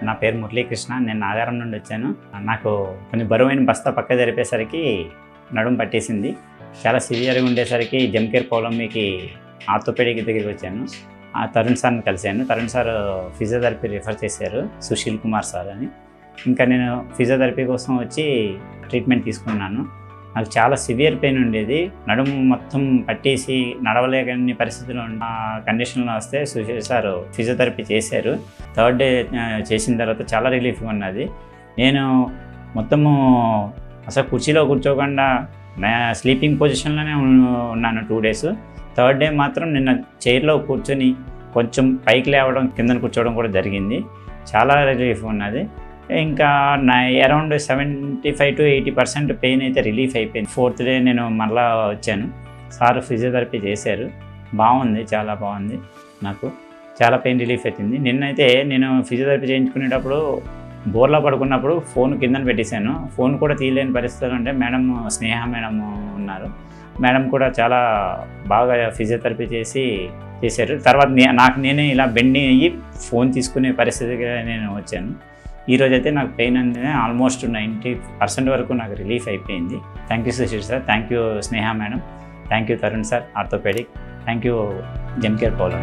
నా పేరు మురళీకృష్ణ. నేను నాగారం నుండి వచ్చాను. నాకు కొంచెం బరువైన బస్తా పక్క జరిపేసరికి నడుము పట్టేసింది. చాలా సివియర్గా ఉండేసరికి జమ్కేర్ పొలంకి ఆర్థోపెడిక్ దగ్గరికి వచ్చాను. ఆ తరుణ్ సార్ని కలిశాను. తరుణ్ సార్ ఫిజియోథెరపీ రిఫర్ చేశారు, సుశీల్ కుమార్ సార్ అని. ఇంకా నేను ఫిజియోథెరపీ కోసం వచ్చి ట్రీట్మెంట్ తీసుకున్నాను. నాకు చాలా సివియర్ పెయిన్ ఉండేది. నడుము మొత్తం పట్టేసి నడవలేని పరిస్థితిలో ఉన్న కండిషన్లో వస్తే సుశీల్ సార్ ఫిజియోథెరపీ చేశారు. థర్డ్ డే చేసిన తర్వాత చాలా రిలీఫ్గా ఉన్నది. నేను మొత్తము అసలు కుర్చీలో కూర్చోకుండా స్లీపింగ్ పొజిషన్లోనే ఉన్నాను 2 days. థర్డ్ డే మాత్రం నిన్న చైర్లో కూర్చొని కొంచెం పైకి లేవడం, కిందన కూర్చోవడం కూడా జరిగింది. చాలా రిలీఫ్ ఉన్నది. ఇంకా నా అరౌండ్ 75 to 80% పెయిన్ అయితే రిలీఫ్ అయిపోయింది. 4th డే నేను మరలా వచ్చాను. సార్ ఫిజియోథెరపీ చేశారు. బాగుంది, చాలా బాగుంది. నాకు చాలా పెయిన్ రిలీఫ్ అవుతుంది. నిన్నైతే నేను ఫిజియోథెరపీ చేయించుకునేటప్పుడు బోర్లో పడుకున్నప్పుడు ఫోన్ కిందన పెట్టేశాను. ఫోన్ కూడా తీయలేని పరిస్థితులు ఉంటే మేడం, స్నేహ మేడం ఉన్నారు. మేడం కూడా చాలా బాగా ఫిజియోథెరపీ చేశారు. తర్వాత నాకు నేనే ఇలా బెండ్ అయ్యి ఫోన్ తీసుకునే పరిస్థితిగా నేను వచ్చాను. ఈరోజైతే నాకు పెయిన్ అనేది ఆల్మోస్ట్ 90% వరకు నాకు రిలీఫ్ అయిపోయింది. Thank you Sushil sir, thank you Sneha madam, thank you Tarun sir orthopedic, thank you జమ్కేర్ పొలం.